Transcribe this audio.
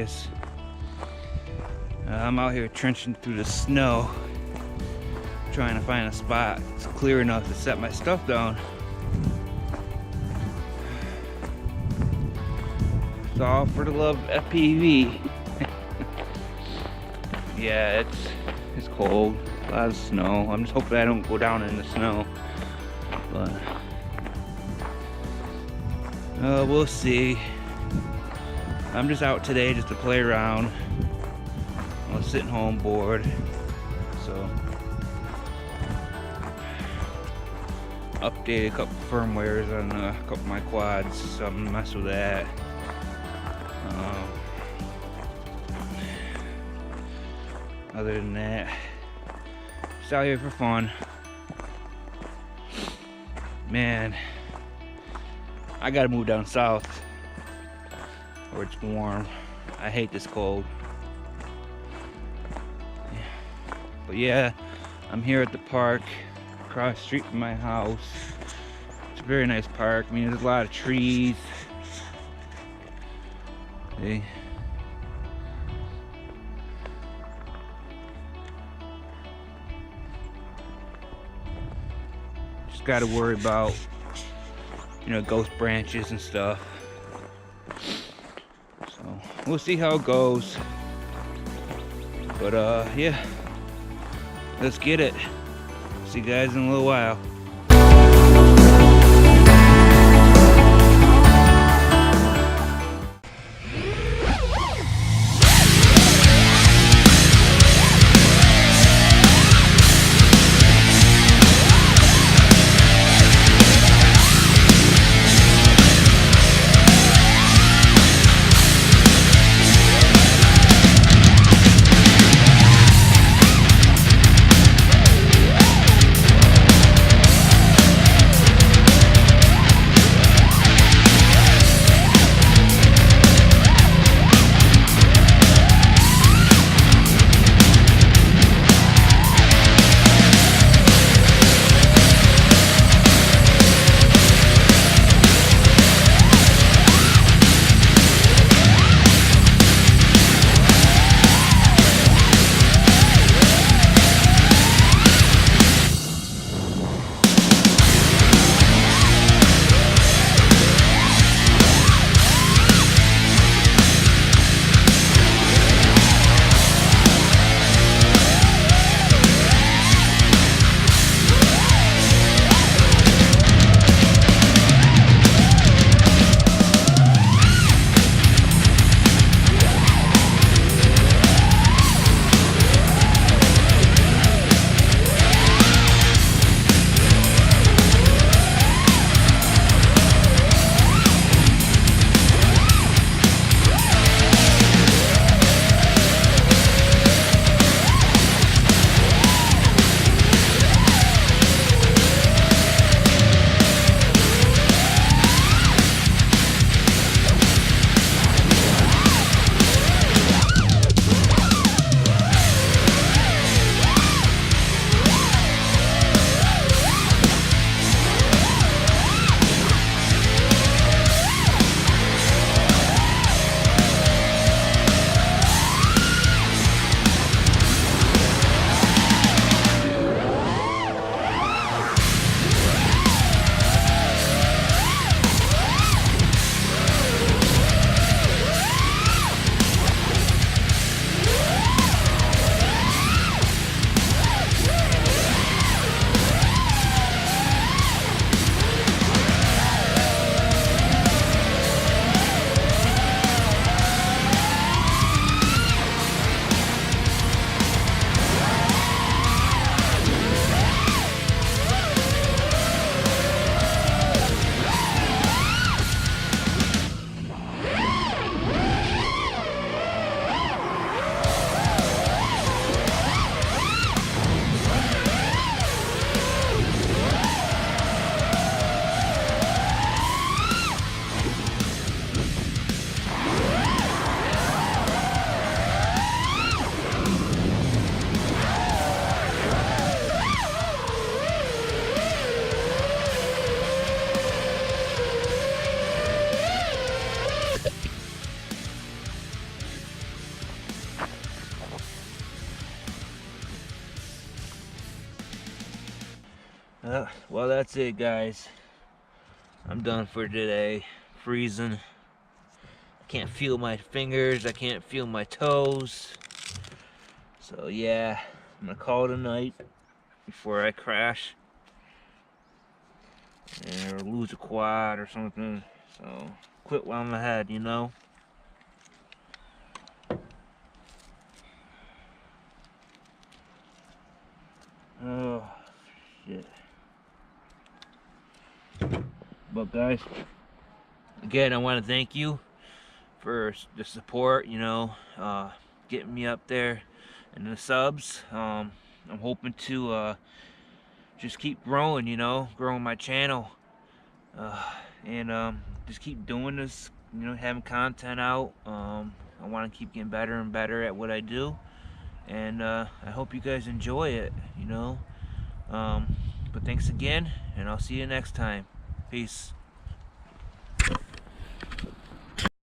guys. I'm out here trenching through the snow, trying to find a spot that's clear enough to set my stuff down. It's all for the love of FPV. Yeah, it's cold, a lot of snow. I'm just hoping I don't go down in the snow, but we'll see. I'm just out today just to play around. I was sitting home bored, so updated a couple firmwares on a couple of my quads, so I'm gonna mess with that. Other than that, just out here for fun. Man, I gotta move down south where it's warm. I hate this cold. But yeah, I'm here at the park across the street from my house. It's a very nice park. I mean, there's a lot of trees. See? Just got to worry about, you know, ghost branches and stuff. So we'll see how it goes. But yeah, let's get it. See you guys in a little while. Well, that's it, guys. I'm done for today. Freezing. Can't feel my fingers. I can't feel my toes. So yeah, I'm gonna call it a night before I crash or lose a quad or something. So quit while I'm ahead, you know. Oh shit. But guys, again, I want to thank you for the support, you know, getting me up there and the subs. I'm hoping to just keep growing, you know, growing my channel, and just keep doing this, you know, having content out. I want to keep getting better and better at what I do, and I hope you guys enjoy it, you know. But thanks again, and I'll see you next time. Peace.